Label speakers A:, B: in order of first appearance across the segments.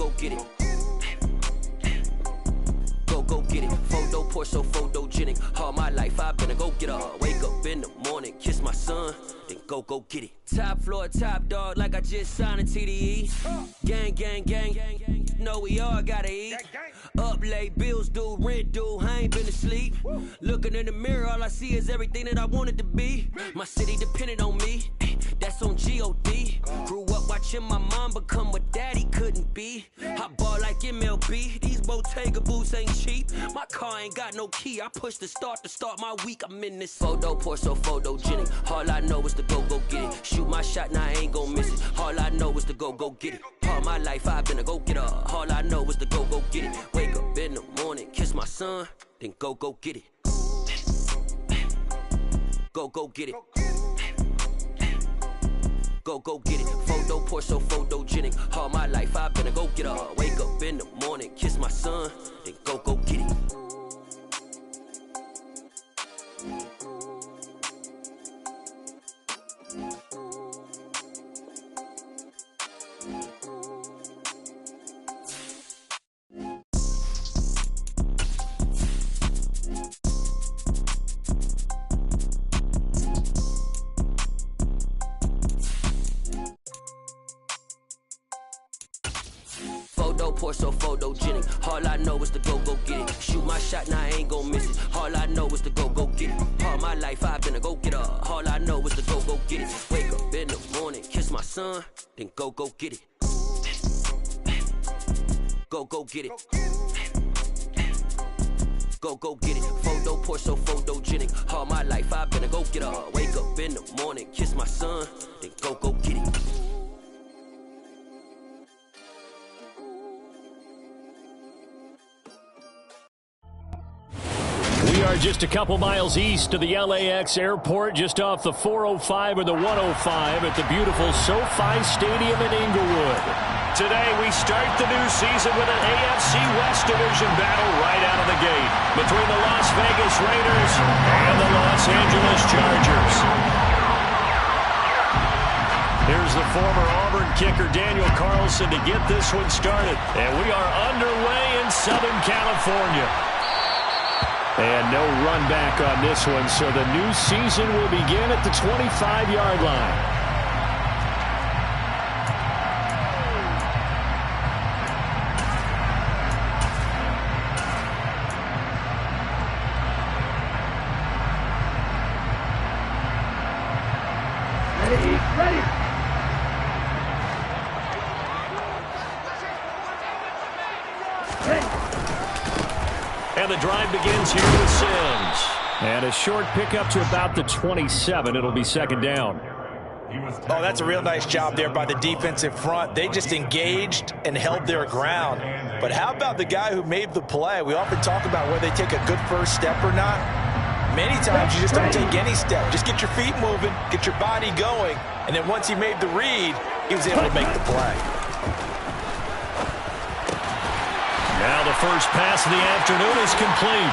A: go get it. Go get it. Photo poor, so photogenic. All my life I've been a go getter. Wake up in the morning, kiss my son, then go get it. Top floor, top dog, like I just signed a TDE. Gang, gang, gang, gang, gang. Know we all gotta eat. Up late, bills due, rent due, I ain't been asleep. Looking in the mirror, all I see is everything that I wanted to be. My city depended on me, that's on G.O.D. Grew up watching my mom become what daddy couldn't be. I ball like MLB, these Bottega boots ain't cheap. My car ain't got no key, I push the start to start my week. I'm in this photo poor, so photogenic. All I know is to go get it. Shoot my shot, now I ain't gon' miss it. All I know is to go get it. All my life I've been a go-getter. All I know is to go get it. Wake up in the morning, kiss my son, then go get it. Go get it. Go get it. Photo poor, so photogenic. All my life I've been a go-getter. Wake up in the morning, kiss my son, then go get it. Poor, so photogenic. All I know is to go get it. Shoot my shot, now I ain't gon' miss it. All I know is to go get it. All my life I've been a go-getter. All I know is to go get it. Wake up in the morning, kiss my son, then go get it. Go get it. Go get it. Photo poor, so photogenic. All my life I've been a go-getter. Wake up in the morning, kiss my son, then go get it.
B: We are just a couple miles east of the LAX airport, just off the 405 or the 105 at the beautiful SoFi Stadium in Inglewood. Today we start the new season with an AFC West Division battle right out of the gate between the Las Vegas Raiders and the Los Angeles Chargers. Here's the former Auburn kicker Daniel Carlson to get this one started. And we are underway in Southern California. And no run back on this one, so the new season will begin at the 25-yard line.
C: Ready.
B: And the drive begins here with Sims. And a short pickup to about the 27. It'll be second down.
D: Oh, that's a real nice job there by the defensive front. They just engaged and held their ground. But how about the guy who made the play? We often talk about whether they take a good first step or not. Many times you just don't take any step. Just get your feet moving, get your body going, and then once he made the read, he was able to make the play.
B: Now the first pass of the afternoon is complete.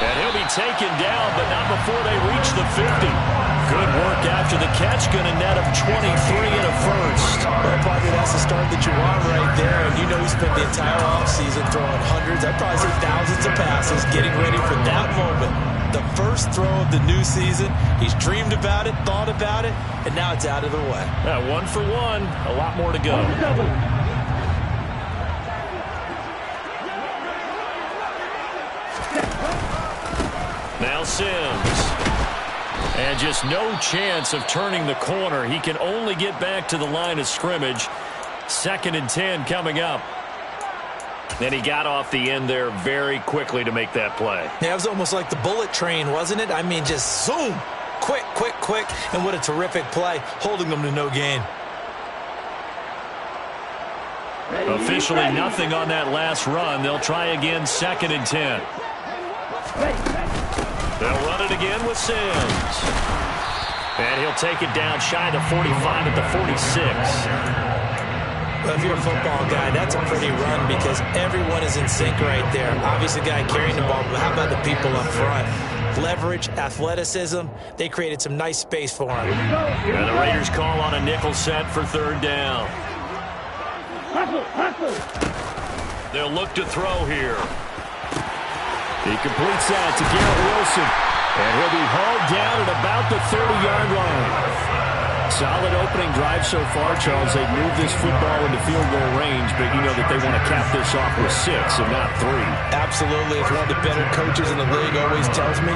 B: And he'll be taken down, but not before they reach the 50. Good work after the catch, going to net him 23 and a first.
D: Well, probably that's the start that you want right there. And you know he spent the entire offseason throwing hundreds, I'd probably say thousands of passes, getting ready for that moment. The first throw of the new season. He's dreamed about it, thought about it, and now it's out of the way.
B: 1 for 1, a lot more to go. Now Sims. And just no chance of turning the corner. He can only get back to the line of scrimmage. 2nd and 10 coming up. Then he got off the end there very quickly to make that play.
D: Yeah, it was almost like the bullet train, wasn't it? I mean, just zoom. Quick. And what a terrific play, holding them to no gain.
B: Officially nothing on that last run. They'll try again 2nd and 10. They'll run it again with Sims. And he'll take it down shy of the 45 at the 46.
D: Well, if you're a football guy, that's a pretty run because everyone is in sync right there. Obviously, the guy carrying the ball, but how about the people up front? Leverage, athleticism, they created some nice space for him.
B: And the Raiders call on a nickel set for 3rd down. They'll look to throw here. He completes that to Garrett Wilson. And he'll be hauled down at about the 30-yard line. Solid opening drive so far, Charles. They've moved this football into field goal range, but you know that they want to cap this off with 6 and not 3.
D: Absolutely. As one of the better coaches in the league always tells me,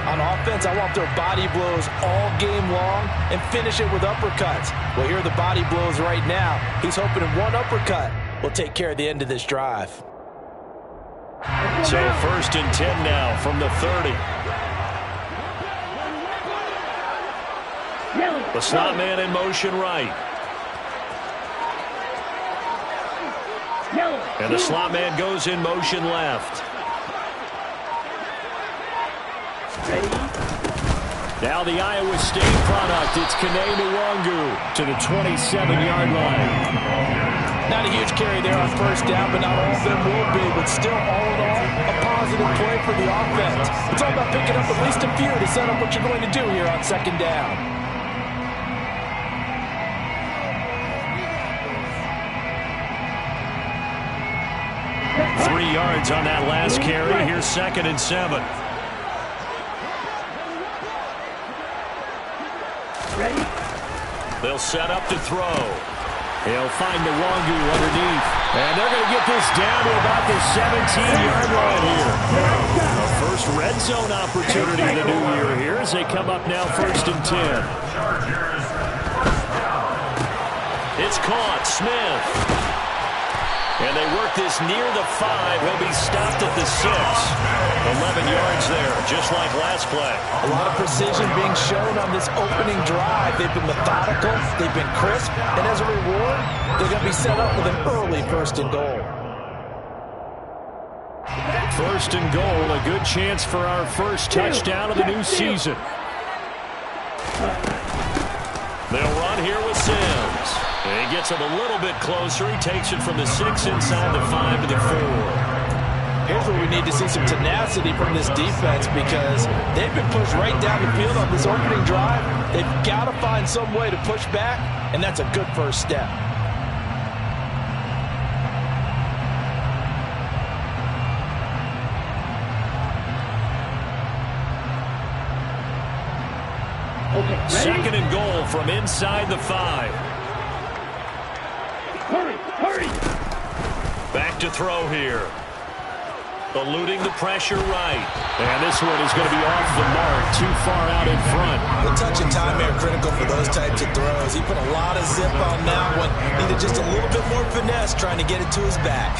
D: on offense, I want their body blows all game long and finish it with uppercuts. Well, here are the body blows right now. He's hoping one uppercut will take care of the end of this drive.
B: So 1st and 10 now from the 30. The slot man in motion right. And the slot man goes in motion left. Now the Iowa State product. It's Kene Nwangu to the 27-yard line.
D: Not a huge carry there on 1st down, but not all of them will be. But still, all in all, a positive play for the offense. It's all about picking up at least a few to set up what you're going to do here on 2nd down.
B: Three yards on that last carry. Here's 2nd and 7. They'll set up to throw. He'll find Nwangu underneath. And they're going to get this down to about the 17-yard line here. A first red zone opportunity in the new year here as they come up now 1st and 10. It's caught. Smith. And they work this near the 5. He'll be stopped at the 6. 11 yards there, just like last play.
D: A lot of precision being shown on this opening drive. They've been methodical, they've been crisp, and as a reward, they're going to be set up with an early 1st and goal.
B: 1st and goal, a good chance for our first touchdown of the new season. They'll run here with Sims. And he gets it a little bit closer. He takes it from the 6 inside the 5 to the 4.
D: Here's where we need to see some tenacity from this defense because they've been pushed right down the field on this opening drive. They've got to find some way to push back, and that's a good first step.
C: Okay,
B: 2nd and goal from inside the 5.
C: Hurry!
B: Back to throw here. Eluding the pressure right. And this one is going to be off the mark, too far out in front.
D: The touch and time are critical for those types of throws. He put a lot of zip on that one. Needed just a little bit more finesse trying to get it to his back.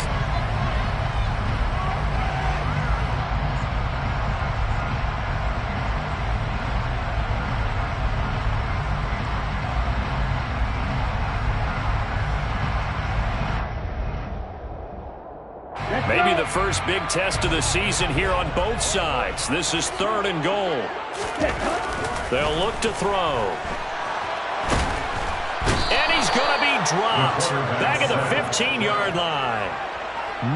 B: Maybe the first big test of the season here on both sides. This is 3rd and goal. They'll look to throw. And he's going to be dropped. Back at the 15-yard line.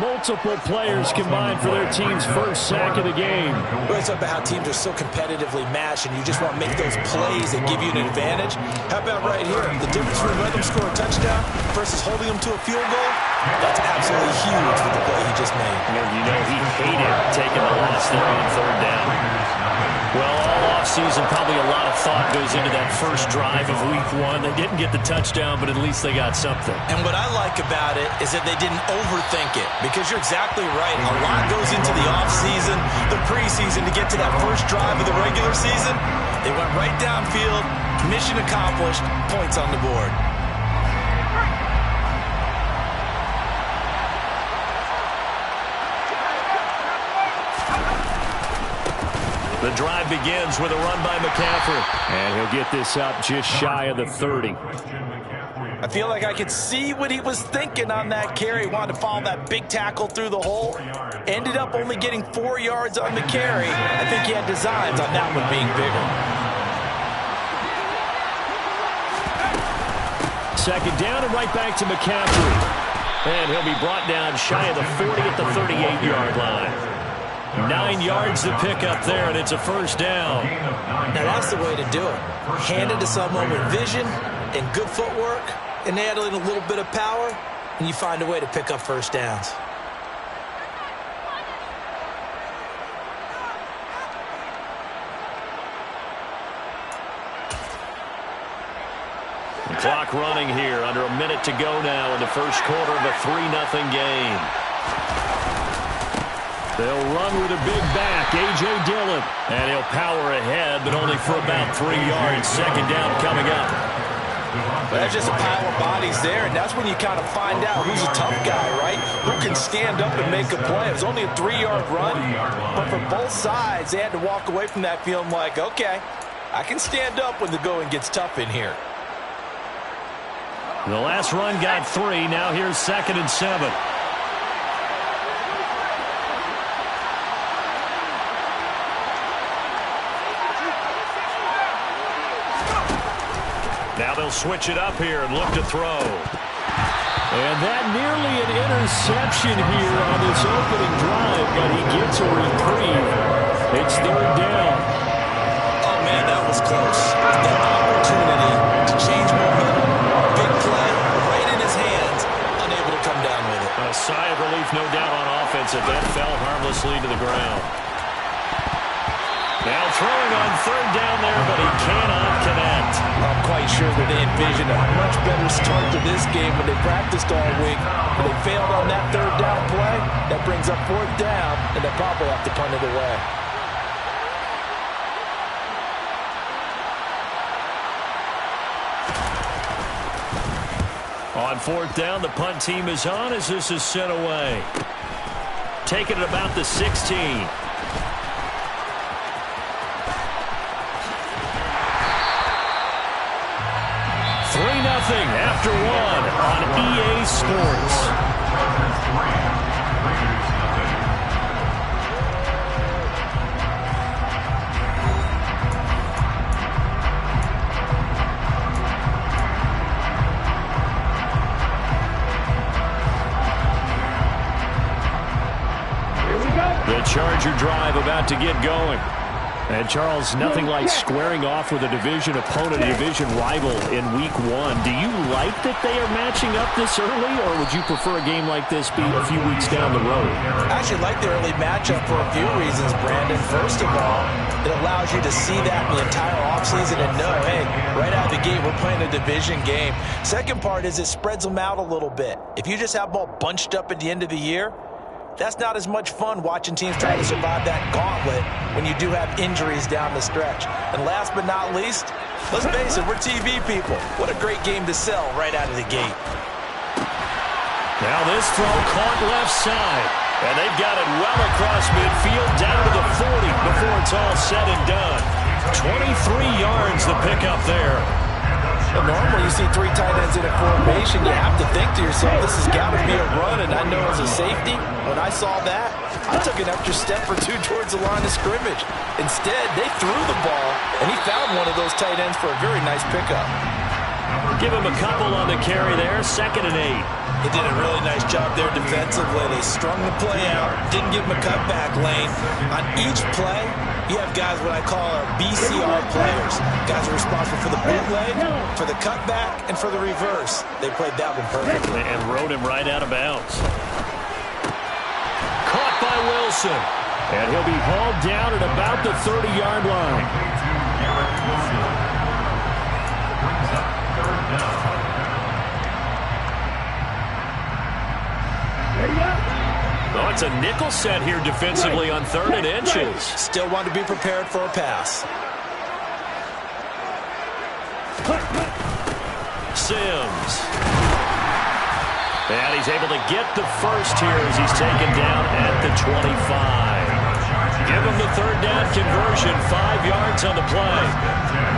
B: Multiple players combined for their team's first sack of the game.
D: We always talk about how teams are so competitively matched, and you just want to make those plays that give you an advantage. How about right here? The difference between letting them score a touchdown versus holding them to a field goal? That's absolutely huge with the play he just made.
B: You know he hated taking the loss there on 3rd down. Well, all offseason, probably a lot of thought goes into that first drive of Week 1. They didn't get the touchdown, but at least they got something.
D: And what I like about it is that they didn't overthink it, because you're exactly right. A lot goes into the offseason, the preseason to get to that first drive of the regular season. They went right downfield, mission accomplished, points on the board.
B: The drive begins with a run by McCaffrey. And he'll get this up just shy of the 30.
D: I feel like I could see what he was thinking on that carry. He wanted to follow that big tackle through the hole. Ended up only getting 4 yards on the carry. I think he had designs on that one being bigger.
B: 2nd down and right back to McCaffrey. And he'll be brought down shy of the 40 at the 38-yard line. 9 yards to pick up there, and it's a first down.
D: Now that's the way to do it. Hand it to someone with vision and good footwork, and add in a little bit of power. and you find a way to pick up first downs.
B: Clock running here. Under a minute to go now in the first quarter of a 3-0 game. They'll run with a big back, A.J. Dillon. And he'll power ahead, but only for about 3 yards. Second down coming up.
D: But that's just a pile of bodies there, and that's when you kind of find out who's a tough guy, right? Who can stand up and make a play. It was only a 3-yard run, but for both sides, they had to walk away from that feeling like, okay, I can stand up when the going gets tough in here.
B: The last run got 3. Now here's 2nd and 7. Now they'll switch it up here and look to throw. And that nearly an interception here on this opening drive, but he gets a reprieve. It's 3rd down.
D: Oh, man, that was close. The opportunity to change momentum. Big play, right in his hands, unable to come down with it.
B: A sigh of relief, no doubt, on offense if that fell harmlessly to the ground. Now throwing on 3rd down there, but he cannot connect.
D: I'm quite sure that they envisioned a much better start to this game when they practiced all week. But they failed on that 3rd down play. That brings up 4th down, and they'll probably have to punt it away.
B: On 4th down, the punt team is on as this is sent away. Taking it about the 16. 3-0 after 1 on EA Sports. The Charger drive about to get going. And, Charles, nothing like squaring off with a division opponent, a division rival in Week 1. Do you like that they are matching up this early, or would you prefer a game like this be a few weeks down the road?
D: I actually like the early matchup for a few reasons, Brandon. First of all, it allows you to see that in the entire offseason and know, hey, right out of the gate, we're playing a division game. Second part is it spreads them out a little bit. If you just have them all bunched up at the end of the year, that's not as much fun watching teams try to survive that gauntlet when you do have injuries down the stretch. And last but not least, let's face it, we're TV people. What a great game to sell right out of the gate.
B: Now this throw caught left side. And they've got it well across midfield down to the 40 before it's all said and done. 23 yards the pickup there.
D: Well, normally you see 3 tight ends in a formation, you have to think to yourself, this has got to be a run, and I know as a safety, when I saw that, I took an extra step or 2 towards the line of scrimmage. Instead, they threw the ball, and he found one of those tight ends for a very nice pickup.
B: Give him a couple on the carry there, 2nd and 8.
D: They did a really nice job there defensively. They strung the play out, didn't give him a cutback lane. On each play, you have guys what I call our BCR players. Guys are responsible for the bootleg, for the cutback, and for the reverse. They played that one perfectly.
B: And rode him right out of bounds. Caught by Wilson. And he'll be hauled down at about the 30-yard line. Oh, it's a nickel set here defensively on 3rd and inches.
D: Still want to be prepared for a pass.
B: Sims. And he's able to get the first here as he's taken down at the 25. Give him the 3rd down conversion, 5 yards on the play.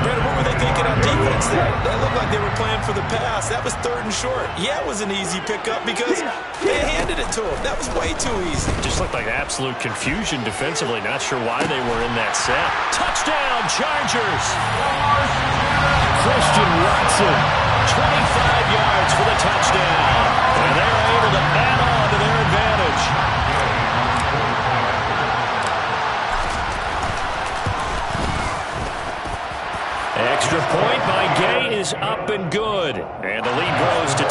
D: Brandon, what were they thinking on defense there? That looked like they were playing for the pass. That was 3rd and short. Yeah, it was an easy pickup because they handed it to him. That was way too easy.
B: Just looked like absolute confusion defensively. Not sure why they were in that set. Touchdown, Chargers! Christian Watson, 25 yards for the touchdown. And they're able to add on to their advantage. Extra point by Gay is up and good. And the lead grows to 10-0.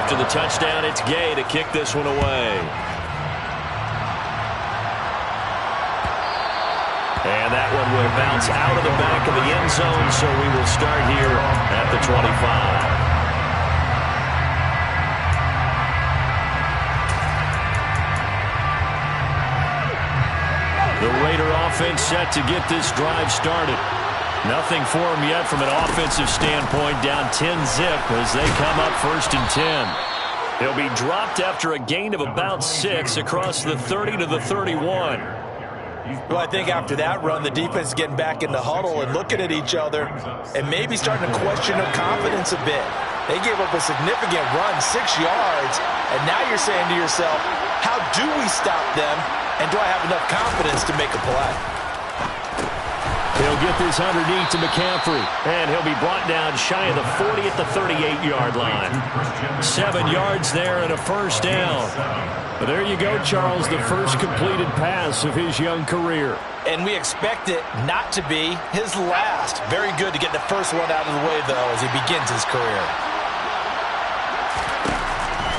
B: After the touchdown, it's Gay to kick this one away. And that one will bounce out of the back of the end zone, so we will start here at the 25. The Raider offense set to get this drive started. Nothing for them yet from an offensive standpoint, down 10-zip as they come up 1st and 10. He'll be dropped after a gain of about 6 across the 30 to the 31.
D: Well, I think after that run, the defense is getting back in the huddle and looking at each other and maybe starting to question their confidence a bit. They gave up a significant run, 6 yards, and now you're saying to yourself, how do we stop them, and do I have enough confidence to make a play?
B: He'll get this underneath to McCaffrey, and he'll be brought down shy of the 40 at the 38-yard line. 7 yards there and a 1st down. But there you go, Charles, the first completed pass of his young career.
D: And we expect it not to be his last. Very good to get the first one out of the way, though, as he begins his career.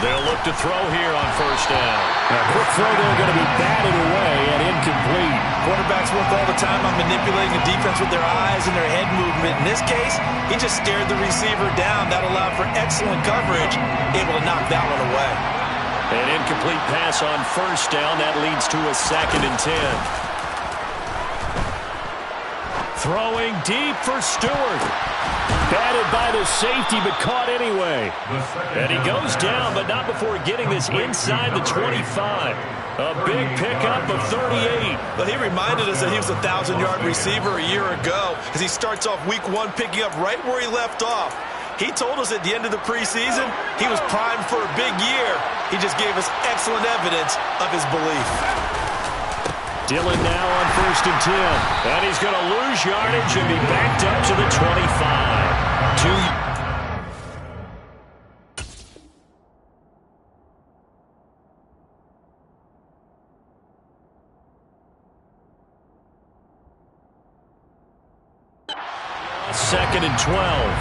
B: They'll look to throw here on 1st down. A quick throw there going to be batted away and incomplete.
D: Quarterbacks work all the time on manipulating the defense with their eyes and their head movement. In this case, he just stared the receiver down. That allowed for excellent coverage, able to knock that one away.
B: An incomplete pass on 1st down. That leads to a 2nd and 10. Throwing deep for Stewart. Batted by the safety, but caught anyway. And he goes down, but not before getting this inside the 25. A big pickup of 38.
D: But he reminded us that he was a 1,000-yard receiver a year ago as he starts off week 1 picking up right where he left off. He told us at the end of the preseason he was primed for a big year. He just gave us excellent evidence of his belief.
B: Dillon now on 1st and 10. And he's going to lose yardage and be backed up to the 25. Second and 12.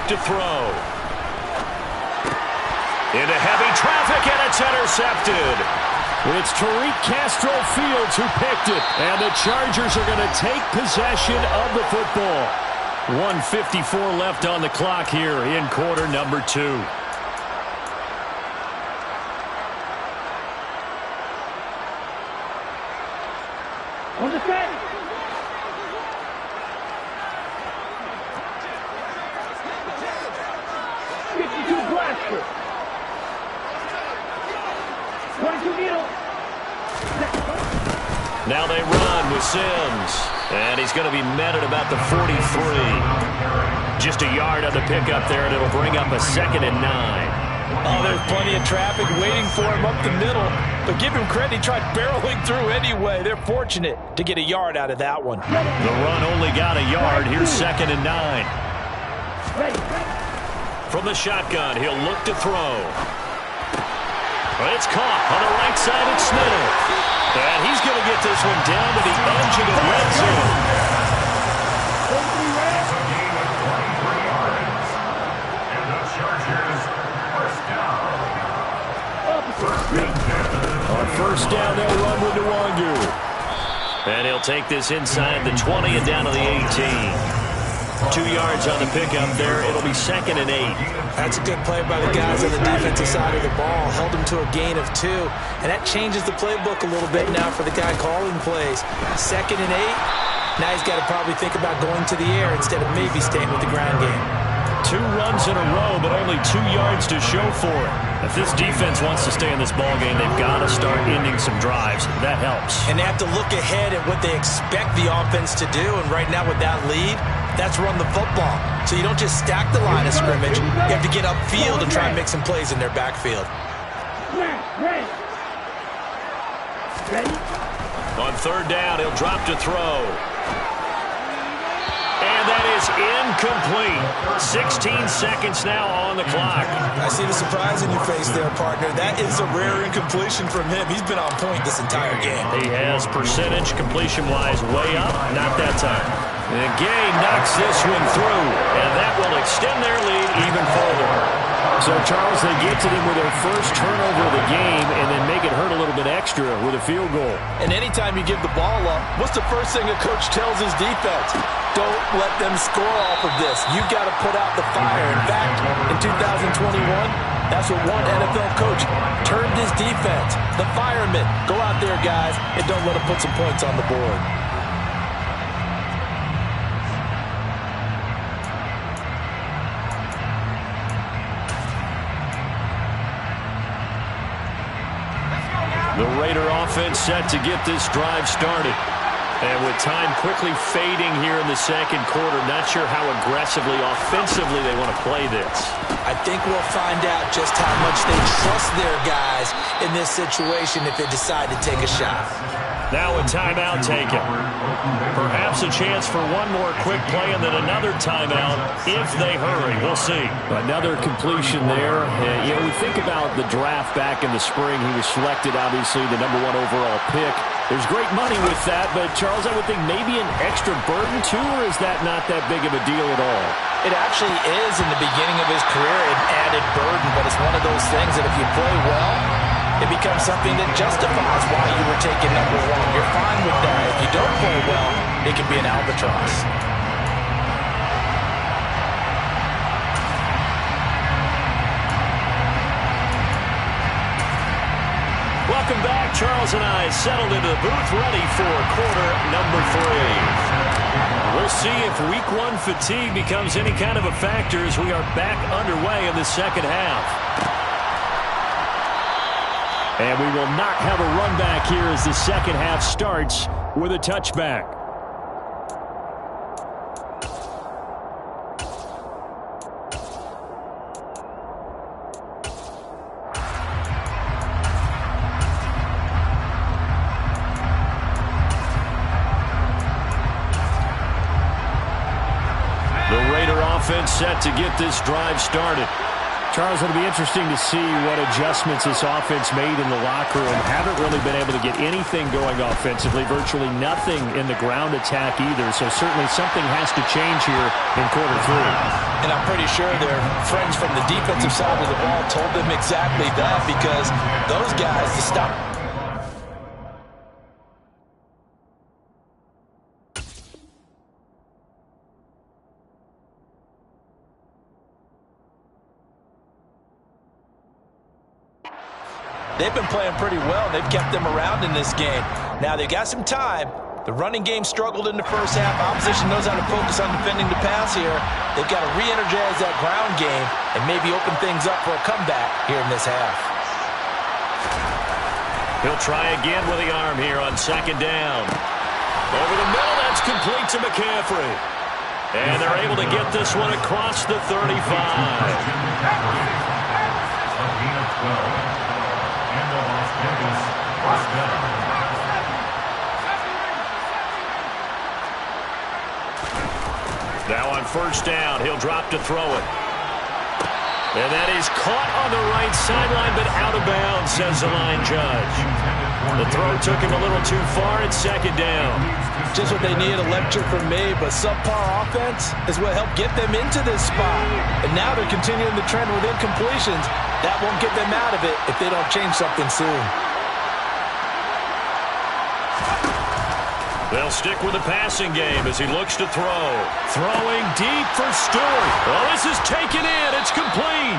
B: To throw. Into heavy traffic, and it's intercepted. It's Tariq Castro Fields who picked it, and the Chargers are going to take possession of the football. 1:54 left on the clock here in quarter number 2.
C: On the set.
B: Now they run with Sims, and he's going to be met at about the 43. Just a yard on the pickup there, and it'll bring up a 2nd and 9.
D: Oh, there's plenty of traffic waiting for him up the middle, but give him credit, he tried barreling through anyway. They're fortunate to get a yard out of that one.
B: The run only got a yard. Here's 2nd and 9. From the shotgun, he'll look to throw. It's caught on the right side of Smittle. And he's going to get this one down to the edge of the red zone. On 1st down, they'll run with Nwangu. And he'll take this inside the 20 and down to the 18. 2 yards on the pickup there. It'll be 2nd and 8.
D: That's a good play by the guys on the defensive side of the ball. Held him to a gain of 2. And that changes the playbook a little bit now for the guy calling plays. 2nd and 8. Now he's got to probably think about going to the air instead of maybe staying with the ground game.
B: 2 runs in a row, but only 2 yards to show for it. If this defense wants to stay in this ballgame, they've got to start ending some drives. That helps.
D: And they have to look ahead at what they expect the offense to do. And right now with that lead, that's run the football. So you don't just stack the line of scrimmage. You have to get upfield and try and make some plays in their backfield.
C: Ready?
B: On third down, he'll drop to throw. And that is incomplete. 16 seconds now on the clock.
D: I see the surprise in your face there, partner. That is a rare incompletion from him. He's been on point this entire game.
B: He has percentage completion-wise way up. Not that time. And Gay knocks this one through, and that will extend their lead even further.
C: So, Charles, they get to them with their first turnover of the game and then make it hurt a little bit extra with a field goal.
D: And anytime you give the ball up, what's the first thing a coach tells his defense? Don't let them score off of this. You've got to put out the fire. In fact, in 2021, that's what one NFL coach termed his defense. The firemen. Go out there, guys, and don't let them put some points on the board.
B: The Raider offense set to get this drive started. And with time quickly fading here in the second quarter, not sure how aggressively, offensively they want to play this.
D: I think we'll find out just how much they trust their guys in this situation if they decide to take a shot.
B: Now a timeout taken. Perhaps a chance for one more quick play and then another timeout if they hurry. We'll see.
C: Another completion there. And, we think about the draft back in the spring. He was selected, obviously, the #1 overall pick. There's great money with that, but, Charles, I would think maybe an extra burden, too, or is that not that big of a deal at all?
D: It actually is in the beginning of his career an added burden, but it's one of those things that if you play well, it becomes something that justifies why you were taken #1. You're fine with that. If you don't play well, it can be an albatross.
B: Welcome back. Charles and I settled into the booth, ready for quarter number 3. We'll see if week 1 fatigue becomes any kind of a factor as we are back underway in the second half.
C: And we will not have a run back here as the second half starts with a touchback.
B: The Raider offense set to get this drive started.
C: Charles, it'll be interesting to see what adjustments this offense made in the locker room. Haven't really been able to get anything going offensively, virtually nothing in the ground attack either. So certainly something has to change here in quarter 3.
D: And I'm pretty sure their friends from the defensive side of the ball told them exactly that, because those guys, to stop. They've been playing pretty well. They've kept them around in this game. Now, they've got some time. The running game struggled in the first half. Opposition knows how to focus on defending the pass here. They've got to re-energize that ground game and maybe open things up for a comeback here in this half.
B: He'll try again with the arm here on second down. Over the middle, that's complete to McCaffrey. And they're able to get this one across the 35. Now on first down, he'll drop to throw it. And that is caught on the right sideline, but out of bounds, says the line judge. The throw took him a little too far at second down.
D: Just what they need, a lecture from me, but subpar offense is what helped get them into this spot. And now they're continuing the trend with incompletions. That won't get them out of it if they don't change something soon.
B: They'll stick with the passing game as he looks to throw. Throwing deep for Stewart. Well, this is taken in. It's complete.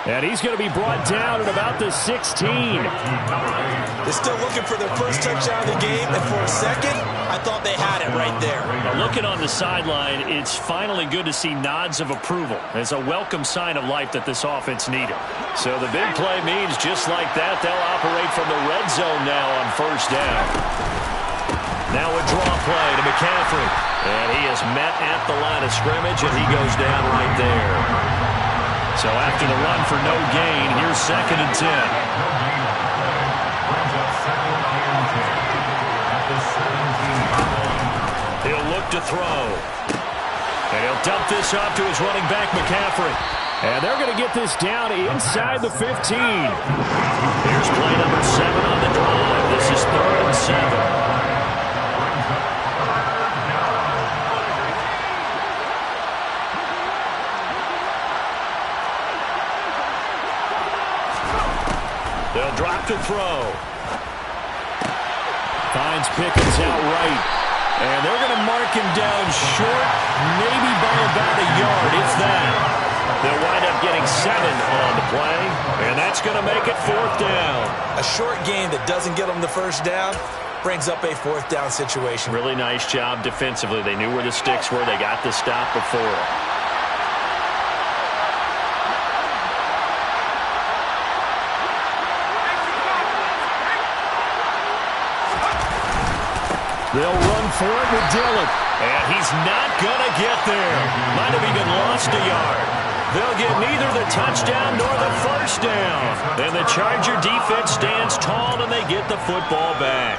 C: And he's going to be brought down at about the 16.
D: They're still looking for their first touchdown of the game, and for a second, I thought they had it right there.
B: Now, looking on the sideline, it's finally good to see nods of approval. It's a welcome sign of life that this offense needed. So the big play means just like that, they'll operate from the red zone now on first down. Now a draw play to McCaffrey. And he is met at the line of scrimmage, and he goes down right there. So after the run for no gain, here's 2nd and 10. to throw. And he'll dump this off to his running back, McCaffrey.
C: And they're going to get this down inside the 15.
B: Here's play number 7 on the drive. This is 3rd and 7. They'll drop to throw. Finds Pickens out right. And they're going to mark him down short, maybe by about a yard, if that. They'll wind up getting 7 on the play, and that's going to make it 4th down.
D: A short game that doesn't get them the first down brings up a 4th down situation.
B: Really nice job defensively. They knew where the sticks were. They got the stop before.
C: They'll run for it with Dillon.
B: And he's not going to get there. Might have even lost a yard. They'll get neither the touchdown nor the first down. And the Charger defense stands tall, and they get the football back.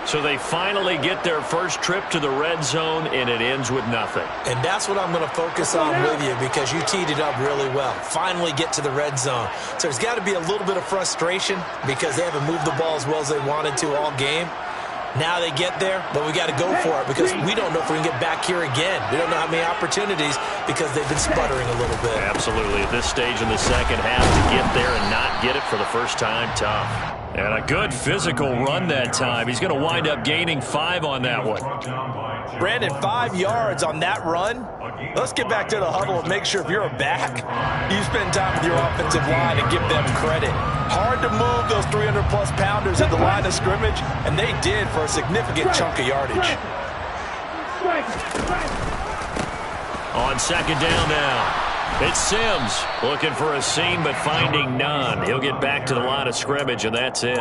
B: So they finally get their first trip to the red zone, and it ends with nothing.
D: And that's what I'm going to focus on with you, because you teed it up really well. Finally get to the red zone. So there's got to be a little bit of frustration because they haven't moved the ball as well as they wanted to all game. Now they get there, but we got to go for it because we don't know if we can get back here again. We don't know how many opportunities because they've been sputtering a little bit.
B: Absolutely. At this stage in the second half, to get there and not get it for the first time, tough. And a good physical run that time. He's going to wind up gaining 5 on that one.
D: Brandon, 5 yards on that run. Let's get back to the huddle and make sure if you're a back, you spend time with your offensive line and give them credit. Hard to move those 300-plus pounders at the line of scrimmage, and they did for a significant chunk of yardage.
B: On second down now. It's Sims looking for a seam but finding none. He'll get back to the line of scrimmage, and that's it.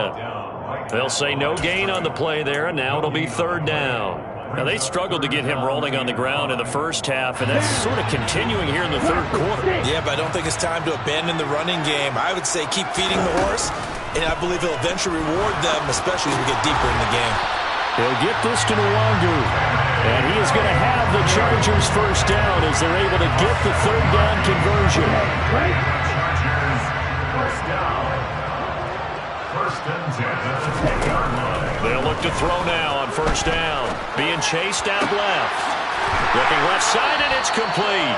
B: They'll say no gain on the play there, and now it'll be 3rd down. Now, they struggled to get him rolling on the ground in the first half, and that's sort of continuing here in the 3rd quarter.
D: Yeah, but I don't think it's time to abandon the running game. I would say keep feeding the horse, and I believe he'll eventually reward them, especially as we get deeper in the game.
C: He'll get this to Nwangu. And he is going to have the Chargers first down as they're able to get the 3rd down conversion.
B: They'll look to throw now on 1st down. Being chased out left. Looking left side, and it's complete.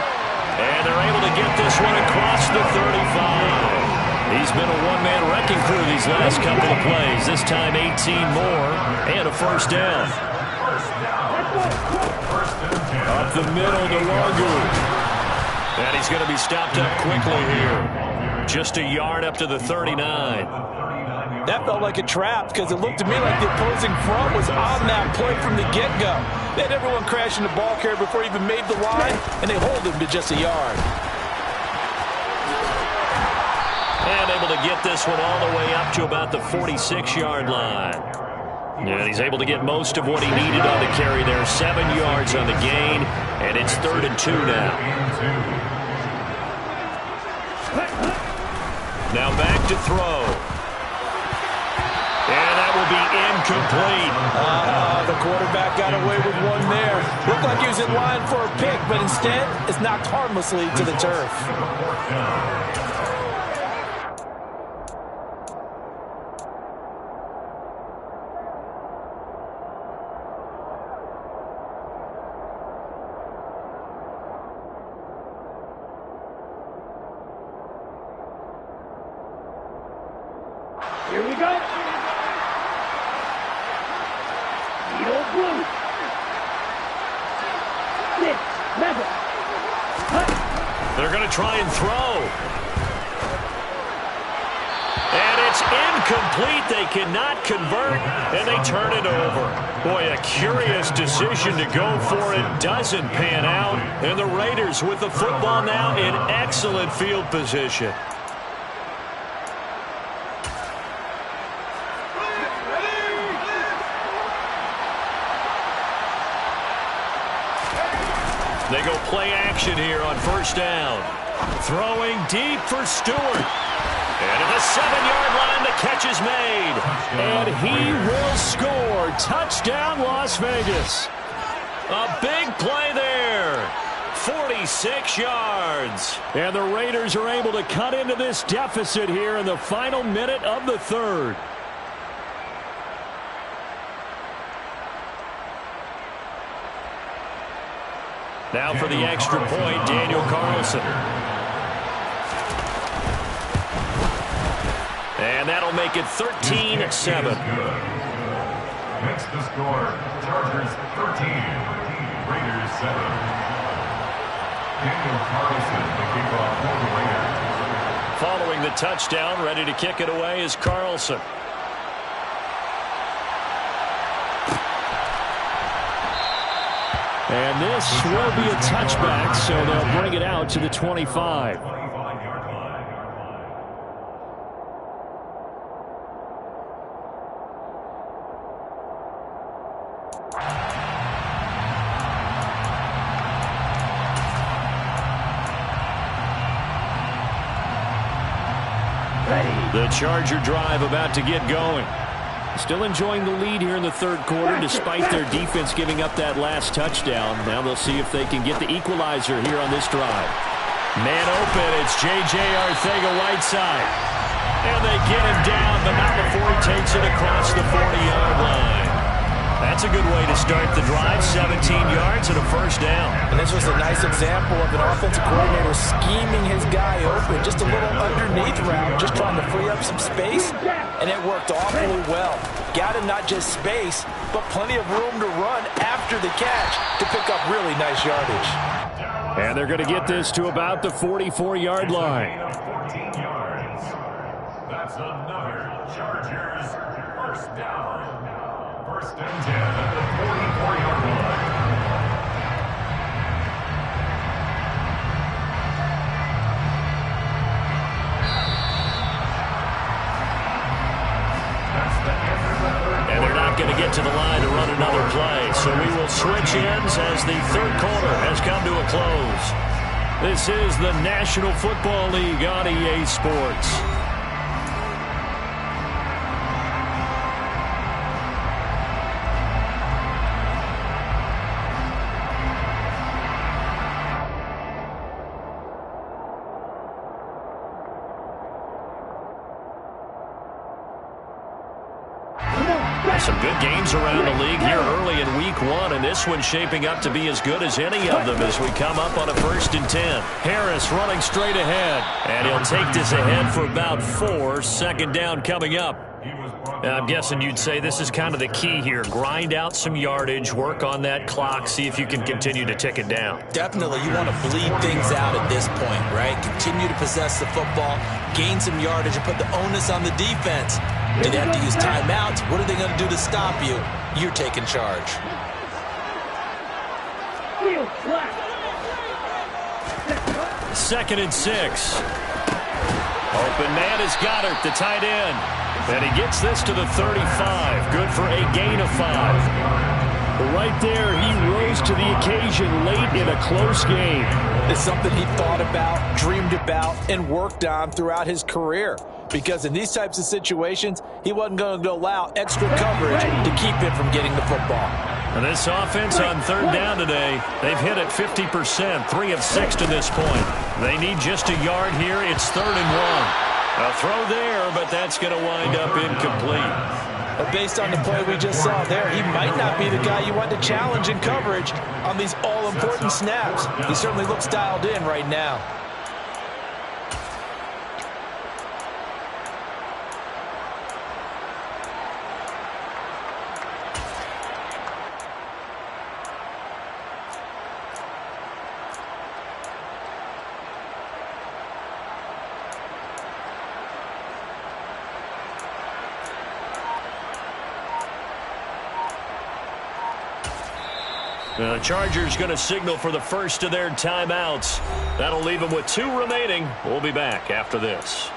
B: And they're able to get this one across the 35. He's been a one-man wrecking crew these last couple of plays. This time 18 more and a 1st down. Up the middle to Nwangu. And he's going to be stopped up quickly here. Just a yard up to the 39.
D: That felt like a trap because it looked to me like the opposing front was on that play from the get-go. They had everyone crashing the ball carrier before he even made the line, and they hold him to just a yard.
B: And able to get this one all the way up to about the 46-yard line. And he's able to get most of what he needed on the carry there. 7 yards on the gain, and it's 3rd and 2 now. Now back to throw. And that will be incomplete.
D: The quarterback got away with one there. Looked like he was in line for a pick, but instead it's knocked harmlessly to the turf.
E: Here we go. Eagle blue. 6, 7.
B: They're going to try and throw. And it's incomplete. They cannot convert, and they turn it over. Boy, a curious decision to go for it. Doesn't pan out. And the Raiders with the football now in excellent field position. They go play action here on 1st down. Throwing deep for Stewart. And at the 7-yard line, the catch is made.
C: And he will score. Touchdown, Las Vegas.
B: A big play there. 46 yards. And the Raiders are able to cut into this deficit here in the final minute of the third. Now for the extra point, Daniel Carlson. And that'll make it 13-7.
F: Next the score, Chargers 13, Raiders 7. Daniel Carlson, the kickoff for the Raiders.
B: Following the touchdown, ready to kick it away is Carlson. And this will be a touchback, so they'll bring it out to the 25. The Charger drive about to get going. Still enjoying the lead here in the third quarter despite their defense giving up that last touchdown. Now they'll see if they can get the equalizer here on this drive. Man open, it's J.J. Arcega-Whiteside. And they get him down, but not before he takes it across the 40-yard line. That's a good way to start the drive, 17 yards and a first down.
D: And this was a nice example of an offensive coordinator scheming his guy open. Just a little underneath route, just trying to free up some space, and it worked awfully well. Got him not just space, but plenty of room to run after the catch to pick up really nice yardage.
B: And they're going to get this to about the 44-yard line.
F: 14 yards. That's another Chargers first down. First and 10 at the 44-yard line.
B: And they're not going to get to the line to run another play. So we will switch ends as the third quarter has come to a close. This is the National Football League on EA Sports. Some good games around the league here early in week one, and this one's shaping up to be as good as any of them as we come up on a 1st and 10. Harris running straight ahead, and he'll take this ahead for about 4. Second down coming up. I'm guessing you'd say this is kind of the key here. Grind out some yardage, work on that clock, see if you can continue to tick it down.
D: Definitely, you want to bleed things out at this point, right? Continue to possess the football, gain some yardage, and put the onus on the defense. Do they have to use timeouts? What are they going to do to stop you? You're taking charge.
B: Second and 6. Open man is Goddard, the tight end. And he gets this to the 35. Good for a gain of 5. Right there, he rose to the occasion late in a close game.
D: It's something he thought about, dreamed about, and worked on throughout his career. Because in these types of situations, he wasn't going to allow extra coverage to keep him from getting the football.
B: And this offense on third down today, they've hit it 50%, 3 of 6 to this point. They need just a yard here. It's 3rd and 1. A throw there, but that's going to wind up incomplete.
D: But based on the play we just saw there, he might not be the guy you want to challenge in coverage on these all-important snaps. He certainly looks dialed in right now.
B: The Chargers going to signal for the first of their timeouts. That'll leave them with 2 remaining. We'll be back after this.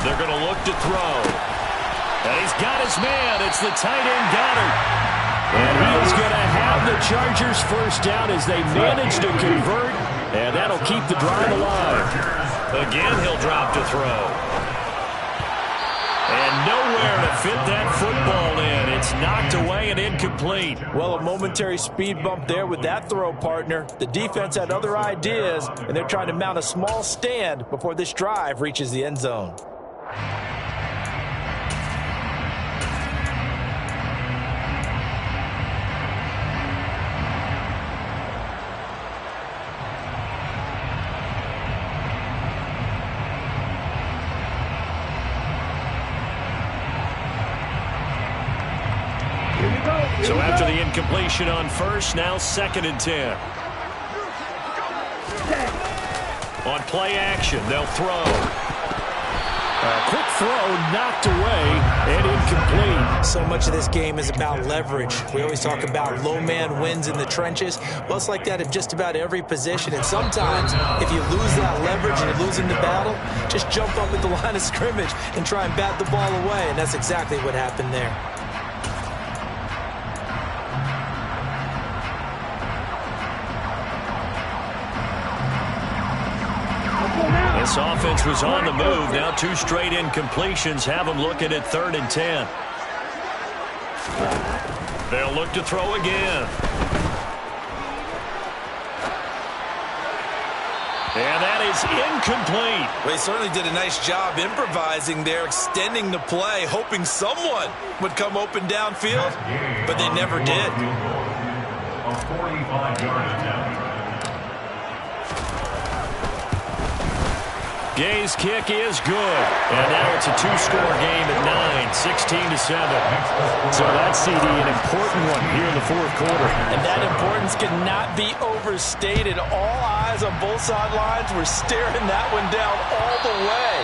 B: They're going to look to throw. And he's got his man. It's the tight end, Goddard. And he is going to have the Chargers first down as they manage to convert. And that'll keep the drive alive. Again, he'll drop to throw. And nowhere to fit that football in. It's knocked away and incomplete.
D: Well, a momentary speed bump there with that throw, partner. The defense had other ideas, and they're trying to mount a small stand before this drive reaches the end zone.
B: So after the incompletion on first, now 2nd and 10. On play action, they'll throw. A quick throw knocked away and incomplete.
D: So much of this game is about leverage. We always talk about low man wins in the trenches. Well, it's like that at just about every position. And sometimes, if you lose that leverage and you're losing the battle, just jump up at the line of scrimmage and try and bat the ball away. And that's exactly what happened there.
B: This offense was on the move. Now 2 straight incompletions have them looking at 3rd and 10. They'll look to throw again. And that is incomplete.
D: Well, he certainly did a nice job improvising there, extending the play, hoping someone would come open downfield, but they never did.
F: A 45-yard attempt.
B: Gay's kick is good. And now it's a 2-score game at 9, 16-7. So that CD, an important one here in the 4th quarter.
D: And that importance cannot be overstated. All eyes on both sidelines were staring that one down all the way.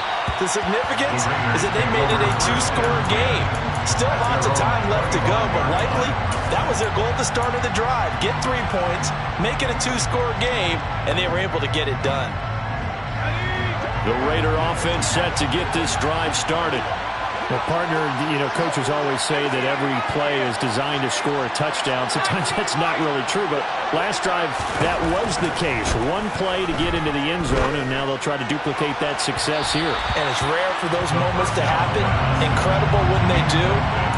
D: The significance is that they made it a 2-score game. Still lots of time left to go, but likely that was their goal at the start of the drive. Get 3 points, make it a 2-score game, and they were able to get it done.
B: The Raider offense set to get this drive started.
C: Well, partner, coaches always say that every play is designed to score a touchdown. Sometimes that's not really true, but last drive, that was the case. 1 play to get into the end zone, and now they'll try to duplicate that success here.
D: And it's rare for those moments to happen. Incredible when they do.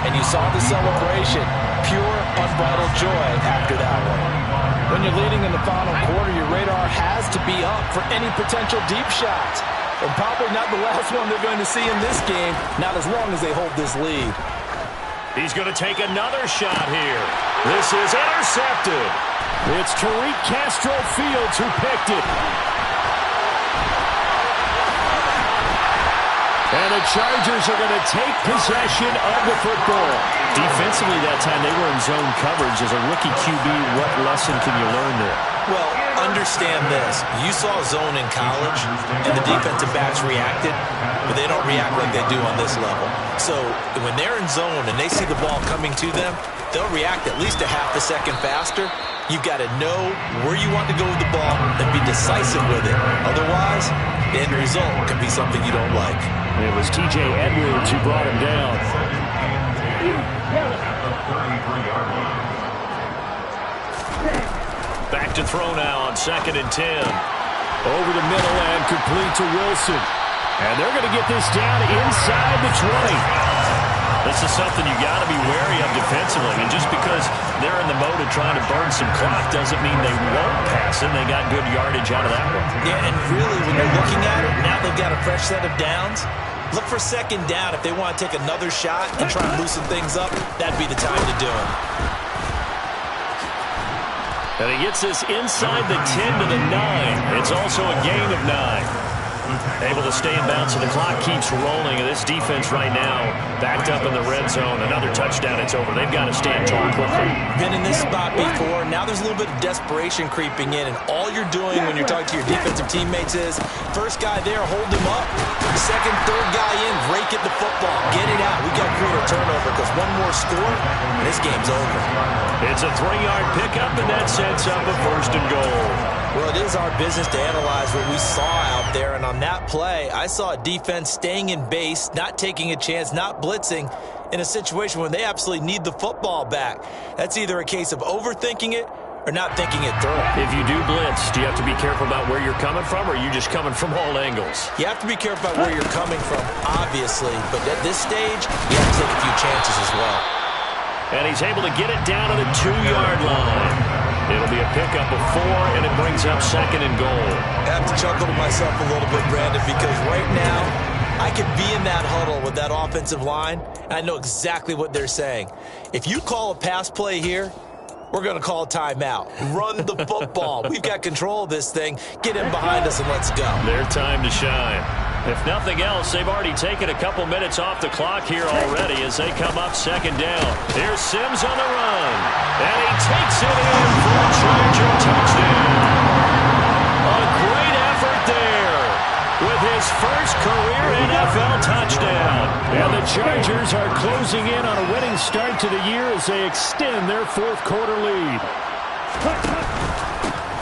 D: And you saw the celebration. Pure, unbridled joy after that one. When you're leading in the final quarter, your radar has to be up for any potential deep shots. And probably not the last one they're going to see in this game, not as long as they hold this lead.
B: He's going to take another shot here. This is intercepted. It's Tariq Castro-Fields who picked it. And the Chargers are going to take possession of the football. Defensively that time, they were in zone coverage. As a rookie QB, what lesson can you learn there?
D: Well, understand this. You saw zone in college, and the defensive backs reacted, but they don't react like they do on this level. So when they're in zone and they see the ball coming to them, they'll react at least a half a second faster. You've got to know where you want to go with the ball and be decisive with it. Otherwise, the end result can be something you don't like.
B: It was T.J. Edwards who brought him down. Back to throw now on 2nd and 10. Over the middle and complete to Wilson. And they're going to get this down inside the 20. This is something you got to be wary of defensively. And just because they're in the mode of trying to burn some clock doesn't mean they won't pass it. They got good yardage out of that one.
D: Yeah, and really, when you're looking at it, now they've got a fresh set of downs. Look for 2nd down. If they want to take another shot and try and loosen things up, that'd be the time to do it.
B: And he gets this inside the 10 to the 9. It's also a gain of 9. Able to stay in bounds, so the clock keeps rolling. And this defense right now backed up in the red zone. Another touchdown, it's over. They've got to stand tall quickly.
D: Been in this spot before. Now there's a little bit of desperation creeping in. And all you're doing when you're talking to your defensive teammates is, first guy there, hold him up. Second, third guy in, rake at the football. Get it out. We got to create a turnover because one more score, and this game's over.
B: It's a 3-yard pickup, and that sets up a 1st and goal.
D: Well, it is our business to analyze what we saw out there, and on that play, I saw a defense staying in base, not taking a chance, not blitzing in a situation when they absolutely need the football back. That's either a case of overthinking it or not thinking it through.
B: If you do blitz, do you have to be careful about where you're coming from, or are you just coming from all angles?
D: You have to be careful about where you're coming from, obviously, but at this stage, you have to take a few chances as well.
B: And he's able to get it down to the 2-yard line. It'll be a pickup of 4, and it brings up 2nd and goal.
D: I have to chuckle to myself a little bit, Brandon, because right now, I could be in that huddle with that offensive line, and I know exactly what they're saying. If you call a pass play here, we're going to call a timeout. Run the football. We've got control of this thing. Get in behind us and let's go.
B: Their time to shine. If nothing else, they've already taken a couple minutes off the clock here already as they come up 2nd down. Here's Sims on the run. And he takes it in for a Charger touchdown. A great effort there with his first career NFL touchdown. And the Chargers are closing in on a winning start to the year as they extend their 4th quarter lead.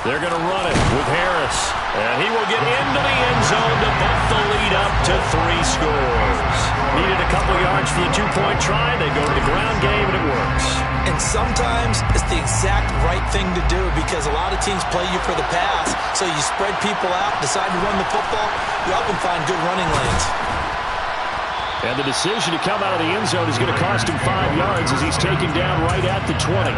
B: They're going to run it with Harris. And he will get into the end zone to bump the lead up to 3 scores. Needed a couple yards for the 2-point try. They go to the ground game, and it works.
D: And sometimes it's the exact right thing to do because a lot of teams play you for the pass. So you spread people out, decide to run the football. You often find good running lanes.
B: And the decision to come out of the end zone is going to cost him 5 yards as he's taken down right at the 20.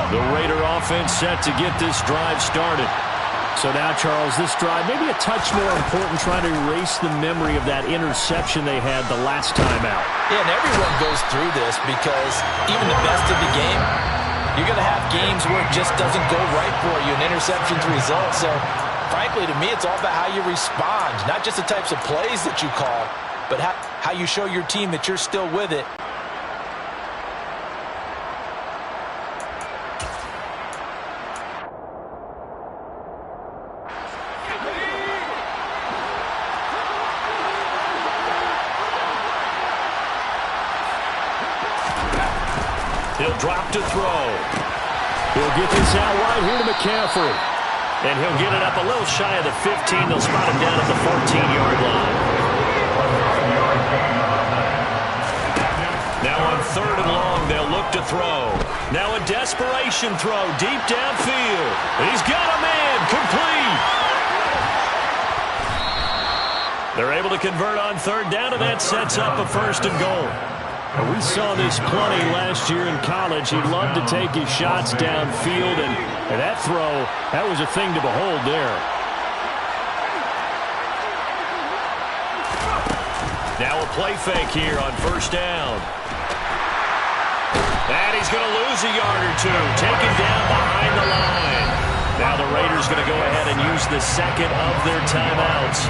B: The Raider offense set to get this drive started. So now, Charles, this drive maybe a touch more important, trying to erase the memory of that interception they had the last time out.
D: Yeah, and everyone goes through this because even the best of the game, you're going to have games where it just doesn't go right for you, an interception's result. So, frankly, to me, it's all about how you respond, not just the types of plays that you call, but how you show your team that you're still with it.
B: He'll drop to throw. He'll get this out wide here to McCaffrey. And he'll get it up a little shy of the 15. They'll spot him down at the 14-yard line. Now on 3rd and long, they'll look to throw. Now a desperation throw deep downfield. He's got a man complete. They're able to convert on 3rd down, and that sets up a 1st and goal. We saw this plenty last year in college. He loved to take his shots downfield, and that throw, that was a thing to behold there. Now a play fake here on 1st down. And he's going to lose a yard or 2, taken down behind the line. Now the Raiders going to go ahead and use the 2nd of their timeouts,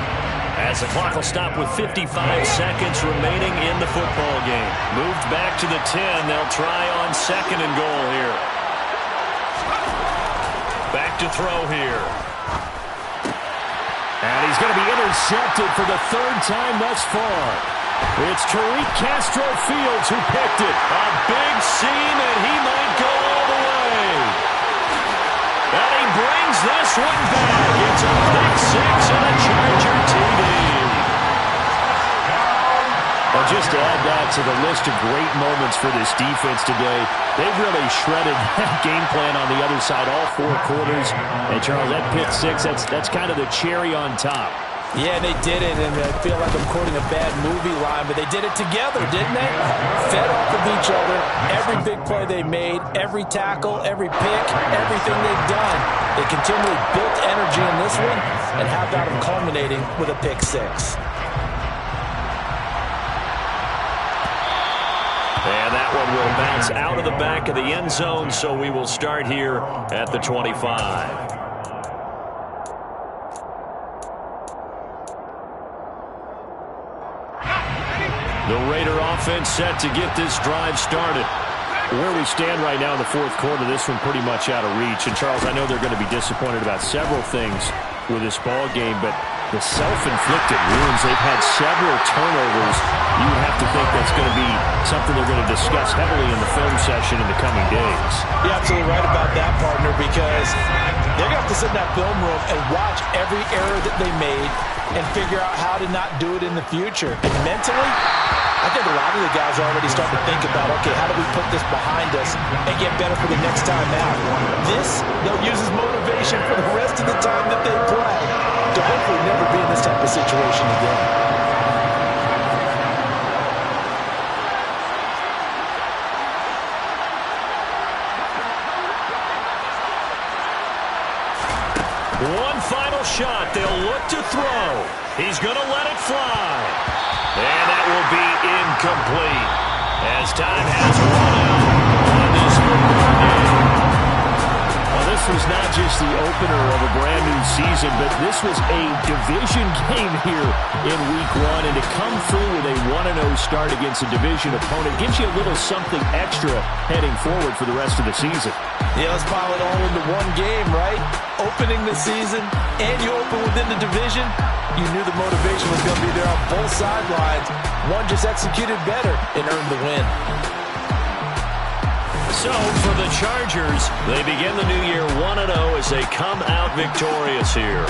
B: as the clock will stop with 55 seconds remaining in the football game. Moved back to the 10. They'll try on 2nd and goal here. Back to throw here. And he's going to be intercepted for the 3rd time thus far. It's Tariq Castro-Fields who picked it. A big seam, and he might go all the way. And he brings this one back. It's a pick 6 and a Charger TD. Well, just to add that to the list of great moments for this defense today, they've really shredded that game plan on the other side all 4 quarters. And, Charles, that pick 6, that's kind of the cherry on top.
D: Yeah, they did it, and I feel like I'm quoting a bad movie line, but they did it together, didn't they? Fed off of each other, every big play they made, every tackle, every pick, everything they've done. They continually built energy in this one, and how about them culminating with a pick 6?
B: And that one will bounce out of the back of the end zone, so we will start here at the 25. The Raider offense set to get this drive started. Where we stand right now in the 4th quarter, this one pretty much out of reach. And, Charles, I know they're going to be disappointed about several things with this ball game, but
C: the self-inflicted wounds. They've had several turnovers. You would have to think that's going to be something they're going to discuss heavily in the film session in the coming days.
D: You're absolutely right about that, partner, because they're going to have to sit in that film room and watch every error that they made and figure out how to not do it in the future. And mentally, I think a lot of the guys are already starting to think about, okay, how do we put this behind us and get better for the next time out? This, they'll use as motivation for the rest of the time that they play to hopefully never be in this type of situation again.
B: One final shot. They'll look to throw. He's going to let it fly. And that will be incomplete as time has run out on this football game.
C: Well, this was not just the opener of a brand new season, but this was a division game here in week one. And to come through with a 1-0 start against a division opponent gives you a little something extra heading forward for the rest of the season.
D: Yeah, let's pile it all into one game, right? Opening the season, and you open within the division. You knew the motivation was going to be there on both sidelines. One just executed better and earned the win.
B: So, for the Chargers, they begin the new year 1-0 as they come out victorious here.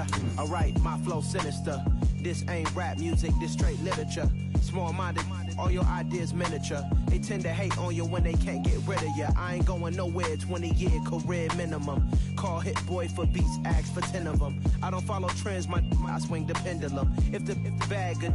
G: Yeah, alright, my flow sinister. This ain't rap music, this straight literature. Small-minded, all your ideas miniature. They tend to hate on you when they can't get rid of you. I ain't going nowhere, 20-year career minimum. Call Hit Boy for beats, ask for 10 of them. I don't follow trends, I swing the pendulum. If the bag good